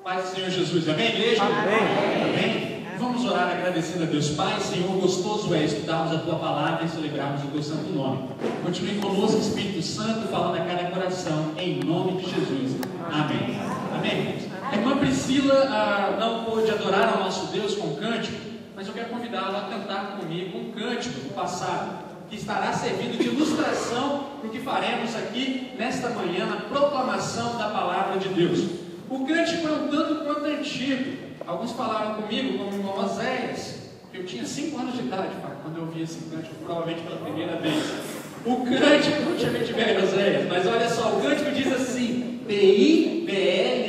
Paz do Senhor Jesus, amém, igreja? Amém. Amém. Vamos orar agradecendo a Deus. Pai, Senhor, gostoso é estudarmos a Tua Palavra e celebrarmos o Teu santo nome. Continue conosco, Espírito Santo, falando a cada coração, em nome de Jesus. Amém. Amém. A irmã Priscila não pôde adorar ao nosso Deus com cântico, mas eu quero convidá-la a cantar comigo um cântico do passado, que estará servindo de ilustração para o que faremos aqui nesta manhã, na proclamação da Palavra de Deus. O cântico é um tanto quanto antigo. Alguns falaram comigo, como o irmão Oséias, que eu tinha 5 anos de idade quando eu ouvi esse cântico, provavelmente pela primeira vez. O cântico, não chamei de velho Oséias, mas olha só, o cântico diz assim: Biblia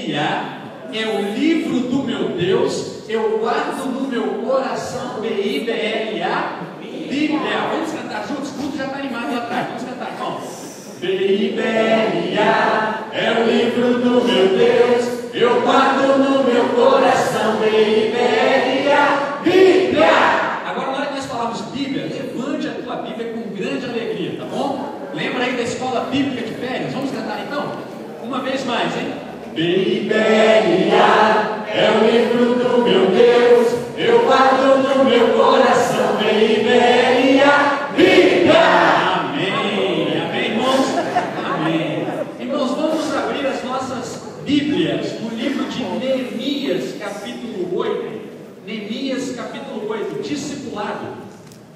é o livro do meu Deus, eu guardo no meu coração. Biblia, Bíblia. Vamos cantar juntos? O culto já está animado lá atrás. Vamos cantar, vamos. Biblia é o livro do meu Deus, eu guardo no meu coração. Biblia, Bíblia. Agora, na hora que nós falamos Bíblia, levante a tua Bíblia com grande alegria, tá bom? Lembra aí da escola bíblica de férias? Vamos cantar então? Uma vez mais, hein? Biblia é o livro do meu Deus, eu guardo no meu coração. Biblia, Bíblia. Bíblias, no livro de Neemias, capítulo 8. Neemias, capítulo 8, discipulado.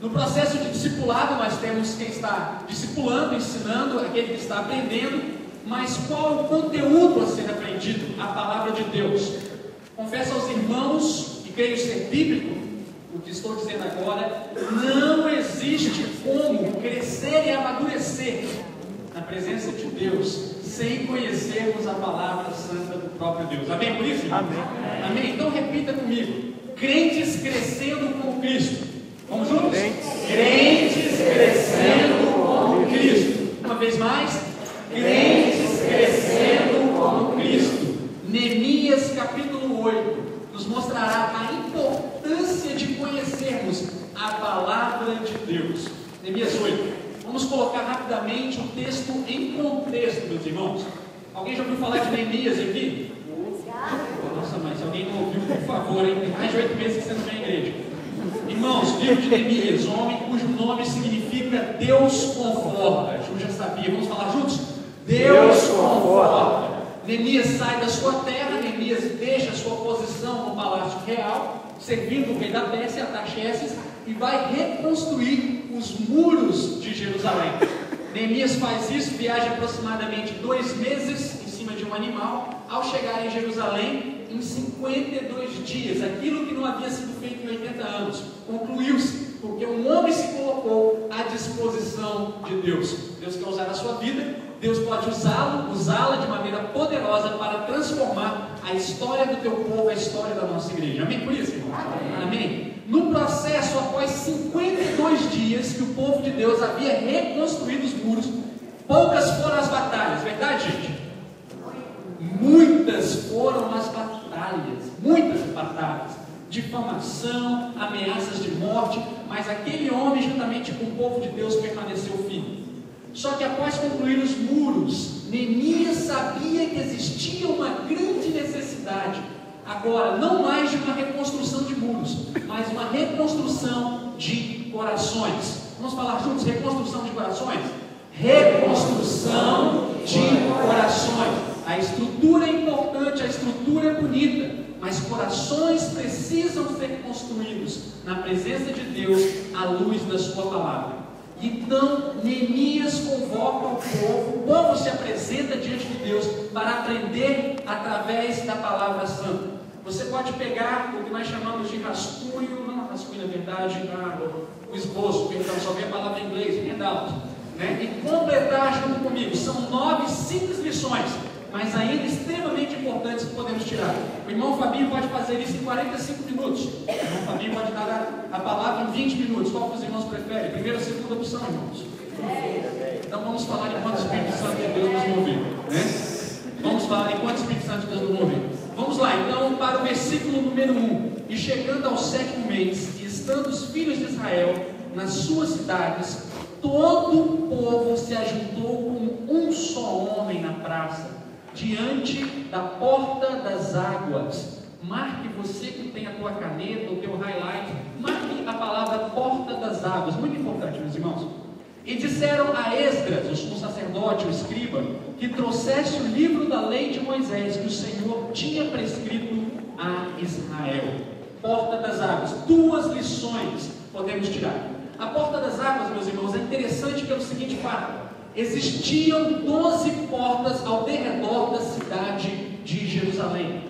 No processo de discipulado, nós temos quem está discipulando, ensinando, aquele que está aprendendo, mas qual é o conteúdo a ser aprendido? A palavra de Deus. Confesso aos irmãos, e creio ser bíblico, o que estou dizendo agora, não existe como crescer e amadurecer na presença de Deus sem conhecermos a palavra santa do próprio Deus. Amém por isso? Amém. Amém. Então repita comigo: crentes crescendo com Cristo. Vamos juntos? Crentes crescendo com Cristo. Uma vez mais: crentes crescendo com Cristo. Neemias capítulo 8 nos mostrará a importância de conhecermos a palavra de Deus. Neemias 8. Vamos colocar rapidamente o texto em contexto, meus irmãos. Alguém já ouviu falar de Neemias aqui? Nossa, mas se alguém não ouviu, por favor, hein? Tem mais de 8 meses que você não vem à igreja. Irmãos, livro de Neemias, um homem cujo nome significa Deus conforta. Eu já sabia, vamos falar juntos? Deus conforta. Neemias sai da sua terra, Neemias deixa a sua posição no palácio real, servindo o rei da Pérsia, Artaxerxes, e vai reconstruir os muros de Jerusalém. Neemias faz isso, viaja aproximadamente 2 meses em cima de um animal. Ao chegar em Jerusalém, em 52 dias, aquilo que não havia sido feito em 80 anos, concluiu-se, porque um homem se colocou à disposição de Deus. Deus quer usar a sua vida, Deus pode usá-la de maneira poderosa para transformar a história do teu povo, a história da nossa igreja. Amém por isso, irmão? Amém. No processo, após 52 dias que o povo de Deus havia reconstruído os muros, poucas foram as batalhas, verdade, gente? Muitas foram as batalhas, muitas batalhas, difamação, ameaças de morte, mas aquele homem, juntamente com o povo de Deus, permaneceu firme. Só que após concluir os muros, Neemias sabia que existia uma grande necessidade. Agora, não mais de uma reconstrução de muros, mas uma reconstrução de corações. Vamos falar juntos? Reconstrução de corações? Reconstrução de corações. A estrutura é importante, a estrutura é bonita, mas corações precisam ser construídos na presença de Deus, à luz da sua palavra. Então, Neemias convoca o povo se apresenta diante de Deus para aprender através da palavra santa. Você pode pegar o que nós chamamos de rascunho, não rascunho na verdade, o esboço, perdão, só vem a palavra em inglês, handout, né? E completar junto comigo. São 9 simples lições, mas ainda extremamente importantes que podemos tirar. O irmão Fabinho pode fazer isso em 45 minutos. O irmão Fabinho pode dar a palavra em 20 minutos. Qual que os irmãos preferem? Primeira ou segunda opção, irmãos? Então vamos falar enquanto o Espírito Santo de Deus nos mover, né? Vamos falar enquanto o Espírito Santo de Deus nos mover. Vamos lá, então, para o versículo número 1. E chegando ao 7º mês, e estando os filhos de Israel nas suas cidades, todo o povo se ajuntou como um só homem na praça diante da porta das águas. Marque, você que tem a tua caneta, o teu highlight, marque a palavra porta das águas, muito importante, meus irmãos. E disseram a Esdras, o sacerdote, o escriba, que trouxesse o livro da lei de Moisés, que o Senhor tinha prescrito a Israel. Porta das águas, duas lições podemos tirar. A porta das águas, meus irmãos, é interessante pelo seguinte fato: existiam 12 portas ao derredor da cidade de Jerusalém.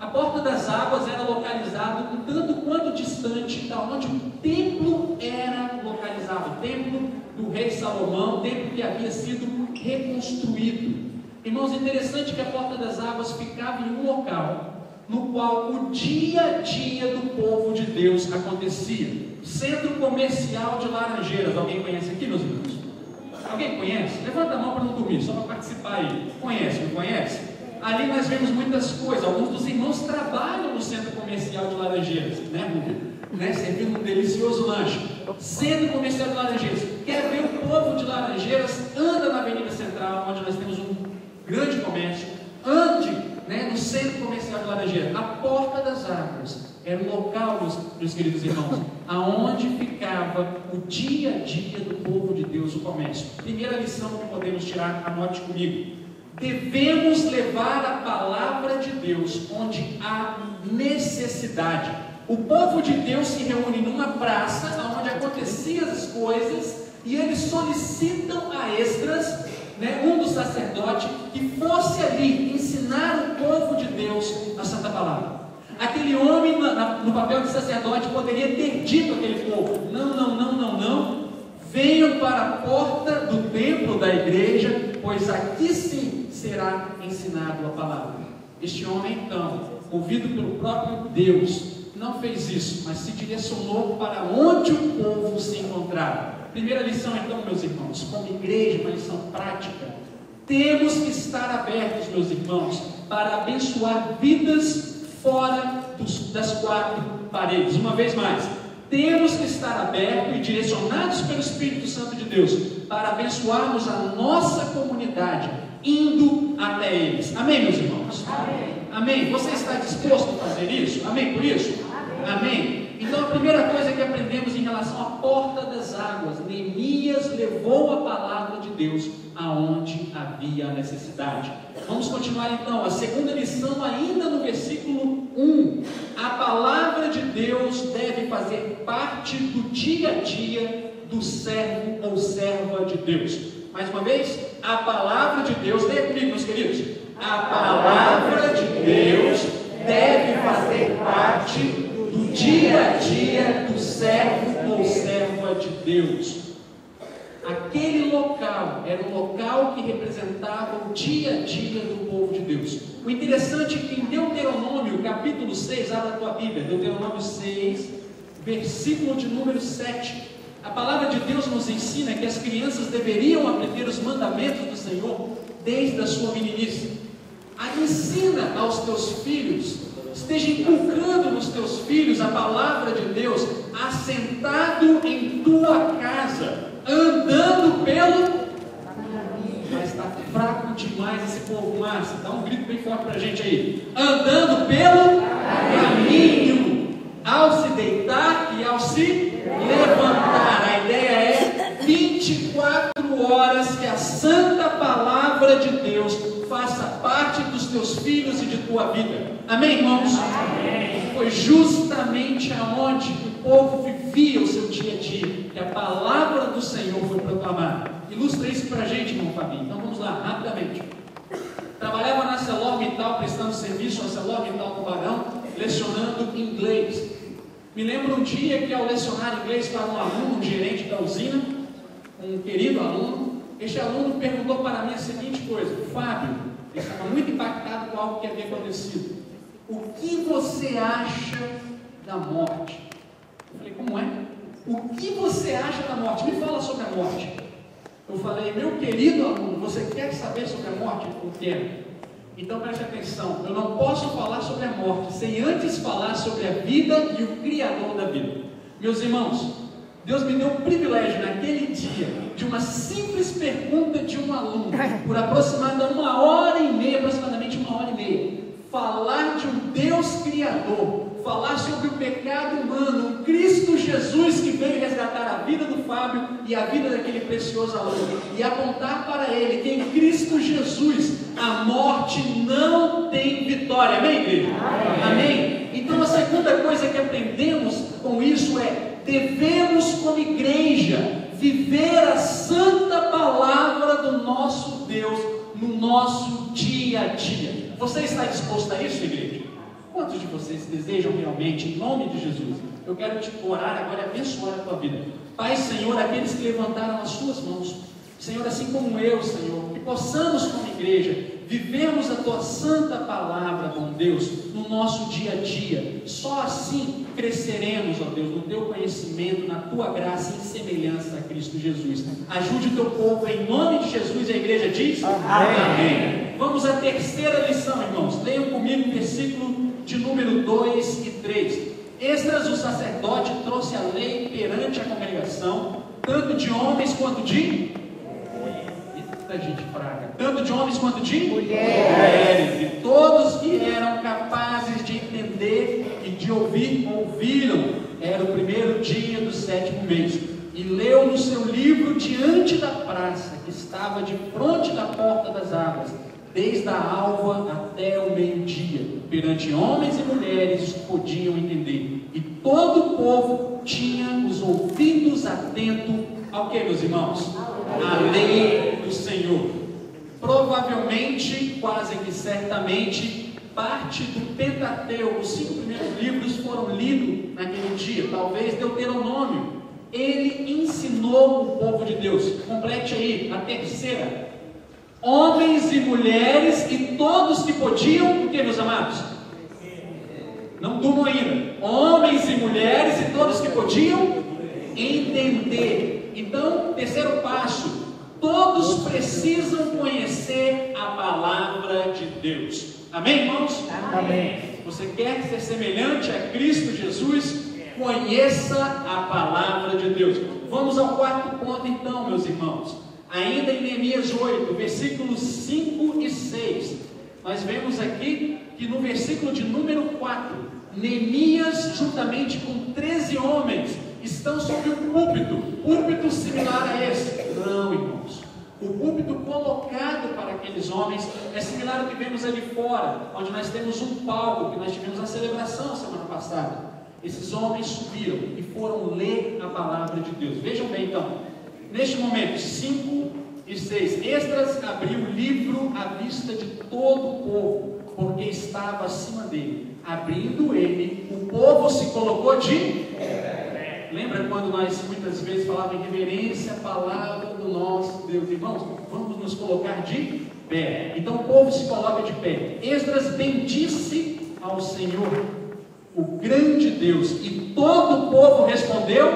A porta das águas era localizada um tanto quanto distante da onde o templo era localizado, o templo do rei Salomão, o templo que havia sido reconstruído. Irmãos, é interessante que a porta das águas ficava em um local no qual o dia a dia do povo de Deus acontecia. Centro comercial de Laranjeiras. Alguém conhece aqui, meus irmãos? Alguém conhece? Levanta a mão para não dormir, só para participar aí. Conhece, não conhece? Ali nós vemos muitas coisas. Alguns dos irmãos trabalham no centro comercial de Laranjeiras, né, Rubio? Servindo um delicioso lanche. Centro comercial de Laranjeiras. Quer ver o povo de Laranjeiras? Anda na Avenida Central, onde nós temos um grande comércio. Ande, no centro comercial de Laranjeiras. A porta das águas era o local, meus queridos irmãos, aonde ficava o dia a dia do povo de Deus, o comércio. Primeira lição que podemos tirar, anote comigo: devemos levar a palavra de Deus onde há necessidade. O povo de Deus se reúne numa praça onde aconteciam as coisas, e eles solicitam a Esdras, um dos sacerdotes, que fosse ali ensinar o povo de Deus a santa palavra. Aquele homem no papel de sacerdote poderia ter dito àquele povo: não, venham para a porta do templo da igreja, pois aqui sim será ensinado a palavra. Este homem, então, ouvido pelo próprio Deus, não fez isso, mas se direcionou para onde o povo se encontrava. Primeira lição, então, meus irmãos, como igreja, uma lição prática: temos que estar abertos, meus irmãos, para abençoar vidas fora das quatro paredes. Uma vez mais, temos que estar abertos e direcionados pelo Espírito Santo de Deus para abençoarmos a nossa comunidade, indo até eles. Amém, meus irmãos? Amém. Amém. Você está disposto a fazer isso? Amém por isso? Amém. Então, a primeira coisa que aprendemos em relação à porta das águas: Neemias levou a palavra de Deus aonde havia necessidade. Vamos continuar então. A segunda lição, ainda no versículo 1: a palavra de Deus deve fazer parte do dia a dia do servo ou serva de Deus. Mais uma vez, a palavra de Deus, leia comigo, meus queridos: a palavra de Deus deve fazer parte do dia a dia do servo ou serva de Deus. Aquele local era um local que representava o dia a dia do povo de Deus. O interessante é que em Deuteronômio, capítulo 6, abra a tua Bíblia, Deuteronômio 6, versículo de número 7, a palavra de Deus nos ensina que as crianças deveriam aprender os mandamentos do Senhor desde a sua meninice. Ensina aos teus filhos, esteja inculcando nos teus filhos a palavra de Deus, assentado em tua casa, andando pelo... Mas está fraco demais esse povo, Márcia. Dá um grito bem forte para a gente aí. Andando pelo caminho, ao se deitar e ao se levantar. A ideia é 24 horas que a santa palavra de Deus faça parte dos teus filhos e de tua vida. Amém, irmãos? Amém. Foi justamente aonde o povo vivia o seu dia a dia que a palavra do Senhor foi proclamada. Ilustra isso para a gente, irmão Fabinho. Então vamos lá, rapidamente. Trabalhava na ArcelorMittal, prestando serviço à ArcelorMittal Tubarão, lecionando inglês. Me lembro um dia que, ao lecionar inglês para um aluno, um gerente da usina, um querido aluno, este aluno perguntou para mim a seguinte coisa: Fábio, ele estava muito impactado com algo que havia acontecido. O que você acha da morte? Eu falei: como é? O que você acha da morte? Me fala sobre a morte. Eu falei: meu querido aluno, você quer saber sobre a morte? Eu quero. Então preste atenção, eu não posso falar sobre a morte sem antes falar sobre a vida e o Criador da vida. Meus irmãos, Deus me deu o privilégio naquele dia de uma simples pergunta de um aluno, por aproximadamente 1h30, aproximadamente falar de um Deus Criador, falar sobre o pecado humano, um Cristo Jesus que veio resgatar a vida do Fábio e a vida daquele precioso aluno, e apontar para ele que em Cristo Jesus a morte não tem vitória. Amém, igreja? Amém? Então a segunda coisa que aprendemos com isso é: devemos como igreja viver a santa palavra do nosso Deus no nosso dia a dia. Você está disposto a isso, igreja? Quantos de vocês desejam realmente, em nome de Jesus? Eu quero te orar agora e abençoar a tua vida. Pai, Senhor, aqueles que levantaram as suas mãos, Senhor, assim como eu, Senhor, que possamos como igreja vivermos a tua santa palavra, bom Deus, no nosso dia a dia. Só assim cresceremos, ó Deus, no teu conhecimento, na tua graça, em semelhança a Cristo Jesus. Ajude o teu povo em nome de Jesus. A igreja diz: amém. Amém. Vamos à terceira lição, irmãos. Leiam comigo o versículo de número 2 e 3. Esdras, o sacerdote, trouxe a lei perante a congregação, tanto de homens quanto de gente fraca, tanto de homens quanto de mulheres, e todos que eram capazes de entender e de ouvir, ouviram. Era o primeiro dia do 7º mês, e leu no seu livro diante da praça, que estava de fronte da porta das águas, desde a alva até o meio-dia, perante homens e mulheres que podiam entender, e todo o povo tinha os ouvidos atentos ao que, meus irmãos? A lei do Senhor. Provavelmente, quase que certamente, parte do Pentateuco, os 5 primeiros livros foram lidos naquele dia. Talvez Deuteronômio. Ele ensinou o povo de Deus. Complete aí a terceira: homens e mulheres e todos que podiam, o que, meus amados? Não durmam ainda. Homens e mulheres e todos que podiam entender. Então, terceiro passo: todos precisam conhecer a palavra de Deus. Amém, irmãos? Amém. Você quer ser semelhante a Cristo Jesus? Conheça a palavra de Deus. Vamos ao quarto ponto então, meus irmãos. Ainda em Neemias 8, versículos 5 e 6, nós vemos aqui que no versículo de número 4, Neemias, juntamente com 13 homens, estão sobre um púlpito similar a esse. Não, irmãos. O púlpito colocado para aqueles homens é similar ao que vemos ali fora, onde nós temos um palco, que nós tivemos a celebração semana passada. Esses homens subiram e foram ler a palavra de Deus. Vejam bem então, neste momento, 5 e 6, Esdras abriu o livro à vista de todo o povo, porque estava acima dele. Abrindo ele, o povo se colocou de pé. Lembra quando nós muitas vezes falávamos em reverência à palavra do nosso Deus? Irmãos, vamos nos colocar de pé. Então o povo se coloca de pé. Esdras bendisse ao Senhor, o grande Deus, e todo o povo respondeu: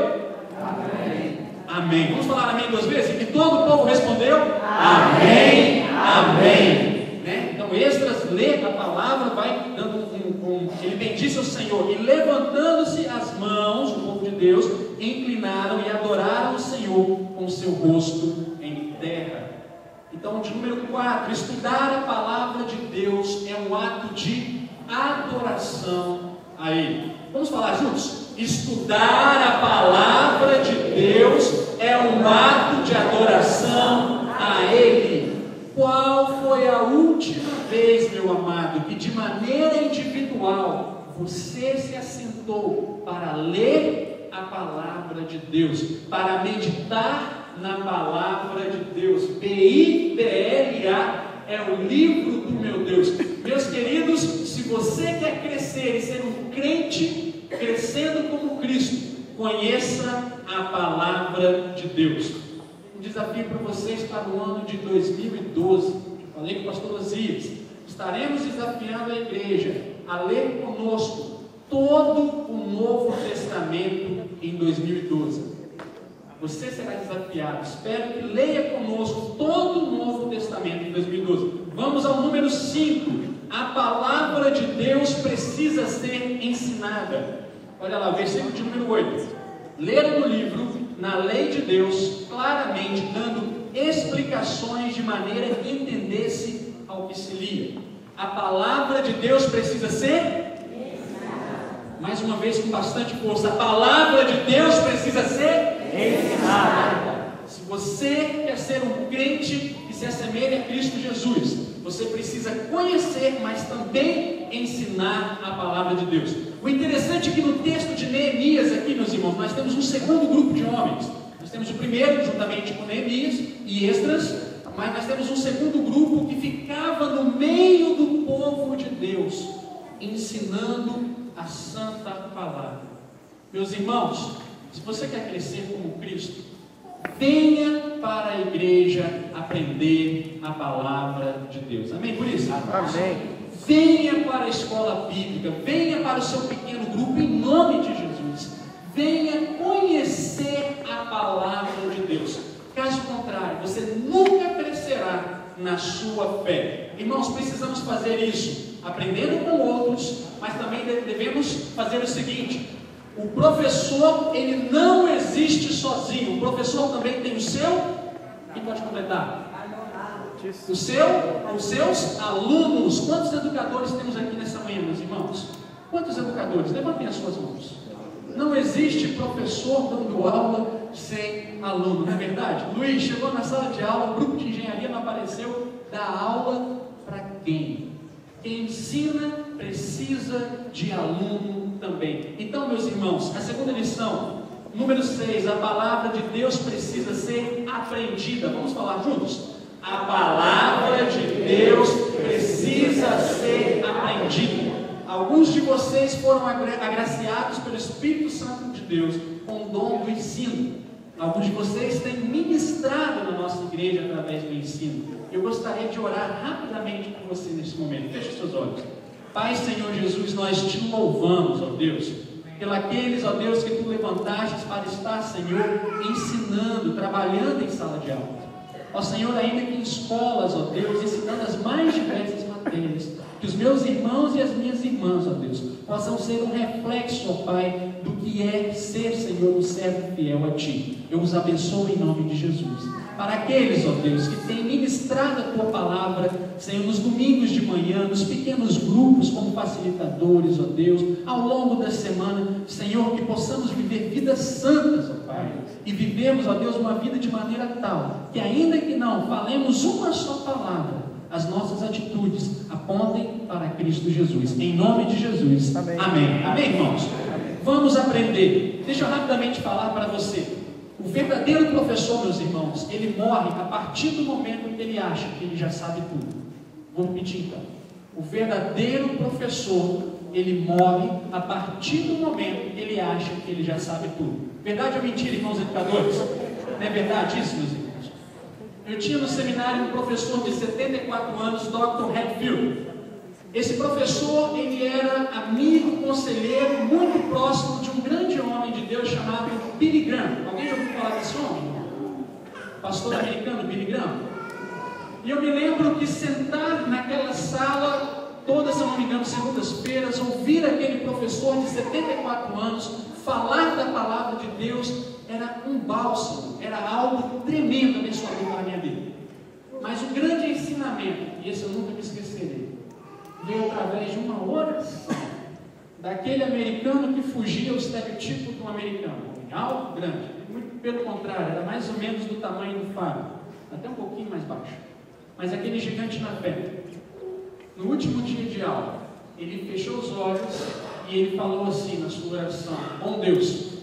amém. Amém. Vamos falar amém 2 vezes? E todo o povo respondeu: amém, amém. Né? Então Esdras lê a palavra, vai dando ele bendisse ao Senhor, e levantando-se as mãos, o povo de Deus, inclinaram e adoraram o Senhor com o seu rosto em terra. Então, de número 4, estudar a palavra de Deus é um ato de adoração a Ele. Vamos falar juntos? Estudar a palavra de Deus é um ato de adoração a Ele. Qual foi a última vez, meu amado, que de maneira individual você se assentou para ler a palavra de Deus, para meditar na palavra de Deus? Biblia é o livro do meu Deus. Meus queridos, se você quer crescer e ser um crente crescendo como Cristo, conheça a palavra de Deus. Um desafio para vocês para o ano de 2012. Falei com o pastor Osias. Estaremos desafiando a igreja a ler conosco todo o Novo Testamento em 2012. Você será desafiado. Espero que leia conosco todo o Novo Testamento em 2012. Vamos ao número 5. A palavra de Deus precisa ser ensinada. Olha lá, versículo de número 8. Ler no livro, na lei de Deus, claramente dando explicações de maneira que entendesse ao que se lia. A palavra de Deus precisa ser? Mais uma vez com bastante força. A palavra de Deus precisa ser ensinada. Se você quer ser um crente que se assemelha a Cristo Jesus, você precisa conhecer, mas também ensinar a palavra de Deus. O interessante é que no texto de Neemias aqui, meus irmãos, nós temos um segundo grupo de homens. Nós temos o primeiro, juntamente com Neemias e Esdras, mas nós temos um segundo grupo que ficava no meio do povo de Deus, ensinando a santa palavra. Meus irmãos, se você quer crescer como Cristo, venha para a igreja aprender a palavra de Deus. Amém por isso? Amém. Venha para a escola bíblica, venha para o seu pequeno grupo em nome de Jesus. Venha conhecer a palavra de Deus. Caso contrário, você nunca crescerá na sua fé. Irmãos, precisamos fazer isso, aprendendo com outros, mas também devemos fazer o seguinte: o professor, ele não existe sozinho. O professor também tem o seu, quem pode completar? Os seus alunos. Quantos educadores temos aqui nessa manhã, meus irmãos? Quantos educadores? Levantem as suas mãos. Não existe professor dando aula sem aluno, não é verdade? Luiz, chegou na sala de aula, o grupo de engenharia não apareceu, dá aula para quem? Quem ensina precisa de aluno também. Então, meus irmãos, a segunda lição, número 6, a palavra de Deus precisa ser aprendida. Vamos falar juntos? A palavra de Deus precisa ser aprendida. Alguns de vocês foram agraciados pelo Espírito Santo de Deus com o dom do ensino. Alguns de vocês têm ministrado na nossa igreja através do ensino. Eu gostaria de orar rapidamente por você nesse momento. Feche seus olhos. Pai, Senhor Jesus, nós te louvamos, ó Deus, pelos, ó Deus, que tu levantastes para estar, Senhor, ensinando, trabalhando em sala de aula. Ó Senhor, ainda que em escolas, ó Deus, ensinando as mais diversas matérias, que os meus irmãos e as minhas irmãs, ó Deus, possam ser um reflexo, ó Pai, do que é ser, Senhor, um servo fiel a Ti. Eu os abençoo em nome de Jesus. Para aqueles, ó Deus, que têm ministrado a Tua palavra, Senhor, nos domingos de manhã, nos pequenos grupos, como facilitadores, ó Deus, ao longo da semana, Senhor, que possamos viver vidas santas, ó Pai, e vivemos, ó Deus, uma vida de maneira tal, que ainda que não falemos uma só palavra, as nossas atitudes apontem para Cristo Jesus. Em nome de Jesus. Amém. Amém, Amém, irmãos? Amém. Vamos aprender. Deixa eu rapidamente falar para você. O verdadeiro professor, meus irmãos, ele morre a partir do momento que ele acha que ele já sabe tudo. Vou repetir então. O verdadeiro professor, ele morre a partir do momento que ele acha que ele já sabe tudo. Verdade ou mentira, irmãos educadores? Não é verdade isso, meus irmãos? Eu tinha no seminário um professor de 74 anos, Dr. Hatfield. Esse professor, ele era amigo, conselheiro, muito próximo de um grande homem de Deus chamado Billy Graham. Alguém já ouviu falar desse homem? Pastor americano, Billy Graham. E eu me lembro que sentar naquela sala, todas, se não me engano, segundas-feiras, ouvir aquele professor de 74 anos falar da palavra de Deus, era um bálsamo, era algo tremendo, abençoador para a minha vida. Mas o grande ensinamento, e esse eu nunca me esquecerei, veio através de uma oração daquele americano que fugia ao estereotipo de um americano, alto, grande, muito pelo contrário, era mais ou menos do tamanho do Fábio, até um pouquinho mais baixo, mas aquele gigante na fé. No último dia de aula, ele fechou os olhos e ele falou assim na sua oração: bom Deus,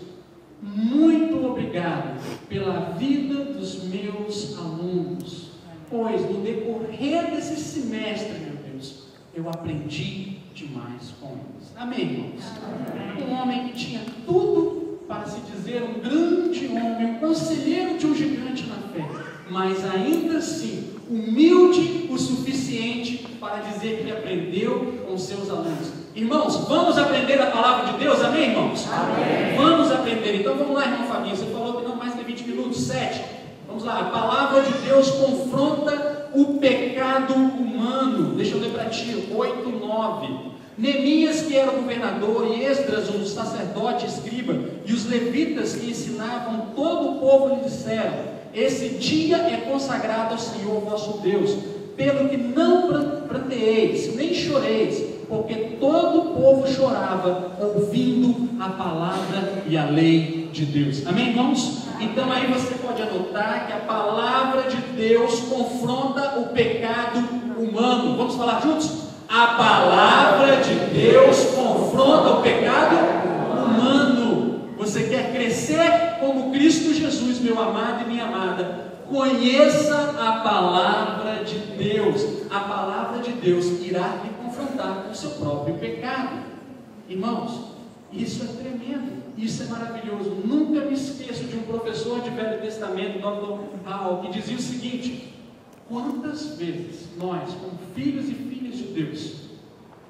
muito obrigado pela vida dos meus alunos, pois no decorrer desse semestre, meu Deus, eu aprendi demais com eles. Amém, irmãos? Amém. Um homem que tinha tudo para se dizer um grande homem, um conselheiro de um gigante na fé, mas ainda assim humilde o suficiente para dizer que ele aprendeu com seus alunos. Irmãos, vamos aprender a palavra de Deus, amém, irmãos? Amém. Vamos aprender. Então vamos lá, irmão Fabinho, você falou que não mais tem 20 minutos, 7. Vamos lá, a palavra de Deus confronta o pecado humano. Deixa eu ler para ti, 8, 9. Neemias, que era o governador, e Esdras, o sacerdote, escriba, e os levitas que ensinavam todo o povo lhe disseram: esse dia é consagrado ao Senhor vosso Deus. pelo que não pranteeis, nem choreis, porque todo o povo chorava, ouvindo a palavra e a lei de Deus. Amém, irmãos? Então aí você pode anotar que a palavra de Deus confronta o pecado humano. Vamos falar juntos? A palavra de Deus confronta o pecado humano. Você quer crescer como Cristo Jesus, meu amado e minha amada? Conheça a palavra de Deus. A palavra de Deus irá lhe confrontar com o seu próprio pecado. Irmãos, isso é tremendo, isso é maravilhoso. Nunca me esqueço de um professor de Velho Testamento, Dr. Hall, que dizia o seguinte: quantas vezes nós, como filhos e filhas de Deus,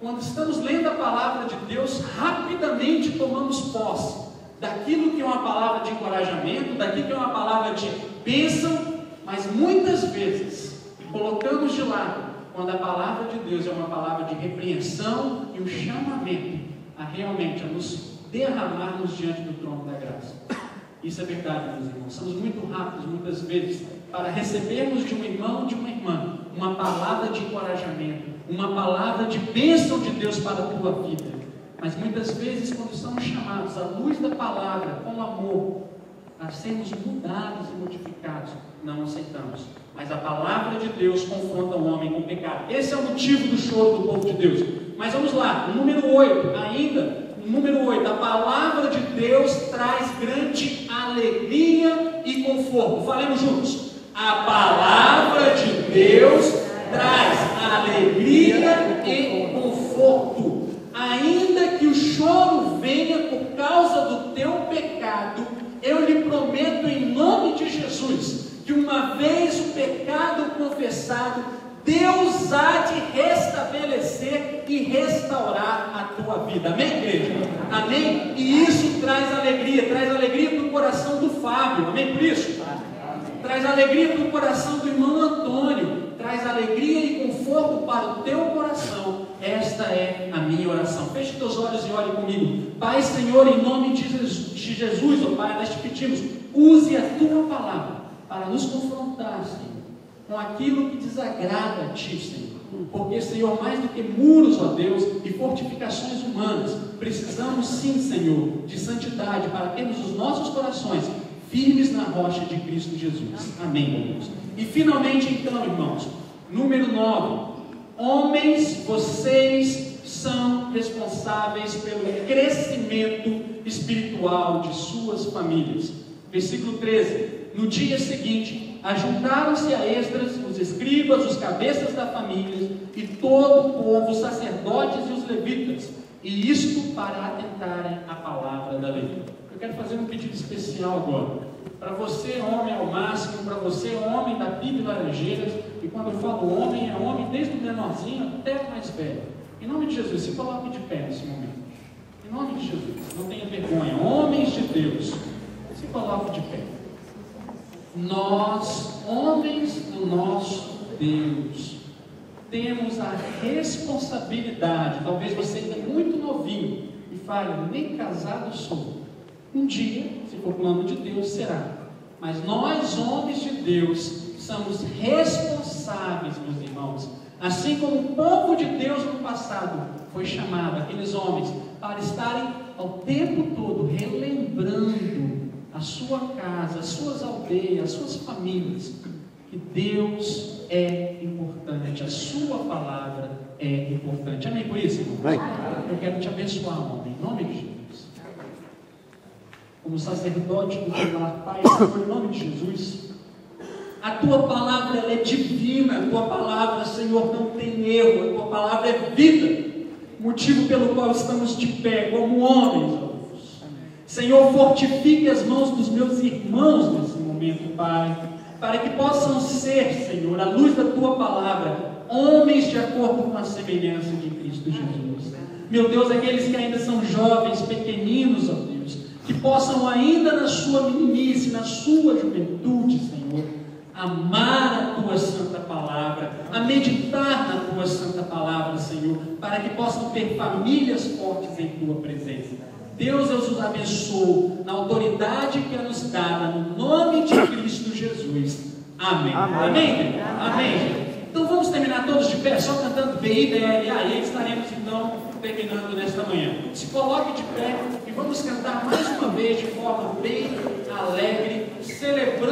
quando estamos lendo a palavra de Deus, rapidamente tomamos posse daquilo que é uma palavra de encorajamento, daquilo que é uma palavra de bênção, mas muitas vezes colocamos de lado quando a palavra de Deus é uma palavra de repreensão e um chamamento a realmente nos derramarmos diante do trono da graça. Isso é verdade, meus irmãos. Somos muito rápidos muitas vezes para recebermos de um irmão ou de uma irmã uma palavra de encorajamento, uma palavra de bênção de Deus para a tua vida. Mas muitas vezes, quando somos chamados à luz da palavra, com amor, a sermos mudados e modificados, não aceitamos. Mas a palavra de Deus confronta o homem com o pecado. Esse é o motivo do choro do povo de Deus. Mas vamos lá, no número 8, ainda, no número 8, a palavra de Deus traz grande alegria e conforto. Falemos juntos. A palavra de Deus traz alegria e conforto. Ainda que o choro venha por causa do teu pecado, eu lhe prometo em nome de Jesus, que uma vez o pecado confessado, Deus há de restabelecer e restaurar a tua vida. Amém, igreja? Amém? E isso traz alegria para o coração do Fábio. Amém por isso? Traz alegria para o coração do irmão Antônio, traz alegria e conforto para o teu coração. Esta é a minha oração. Feche teus olhos e olhe comigo. Pai, Senhor, em nome de Jesus, ó Pai, nós te pedimos, use a tua palavra para nos confrontar, Senhor, com aquilo que desagrada a ti, Senhor. Porque, Senhor, mais do que muros, ó Deus, e fortificações humanas, precisamos sim, Senhor, de santidade para termos os nossos corações firmes na rocha de Cristo Jesus. Amém, meu Deus. E finalmente, então, irmãos, número 9. Homens, vocês são responsáveis pelo crescimento espiritual de suas famílias. Versículo 13. No dia seguinte, ajuntaram-se a Esdras, os escribas, os cabeças da família, e todo o povo, os sacerdotes e os levitas, e isto para atentarem à palavra da lei. Eu quero fazer um pedido especial agora. Para você, homem ao máximo, para você, homem da PIB Laranjeiras, e quando eu falo homem, é homem desde o menorzinho até o mais velho. Em nome de Jesus, se coloque de pé nesse momento. Em nome de Jesus, não tenha vergonha. Homens de Deus, se coloque de pé. Nós, homens do nosso Deus, temos a responsabilidade, talvez você ainda é muito novinho e fale, nem casado sou. Um dia, se for plano de Deus, será. Mas nós, homens de Deus, somos responsáveis, meus irmãos. Assim como o povo de Deus no passado foi chamado, aqueles homens, para estarem ao tempo todo relembrando a sua casa, as suas aldeias, as suas famílias, que Deus é importante, a sua palavra é importante. Amém por isso, irmão? Amém. Eu quero te abençoar, homem, em nome de Jesus. Como sacerdote do teu lar, Pai, Senhor, em nome de Jesus, a tua palavra ela é divina, a tua palavra, Senhor, não tem erro, a tua palavra é vida, motivo pelo qual estamos de pé, como homens, ó Deus. Senhor, fortifique as mãos dos meus irmãos nesse momento, Pai, para que possam ser, Senhor, à luz da tua palavra, homens de acordo com a semelhança de Cristo Jesus. Meu Deus, aqueles que ainda são jovens, pequeninos, ó Deus, que possam ainda na sua meninice, na sua juventude, Senhor, amar a tua santa palavra, a meditar na tua santa palavra, Senhor, para que possam ter famílias fortes em tua presença. Deus, eu os abençoo na autoridade que é nos dada, no nome de Cristo Jesus. Amém. Amém. Amém. Amém. Então vamos terminar todos de pé, só cantando BIDL, aí estaremos então terminando nesta manhã. Se coloque de pé e vamos cantar mais uma vez de forma bem alegre, celebrando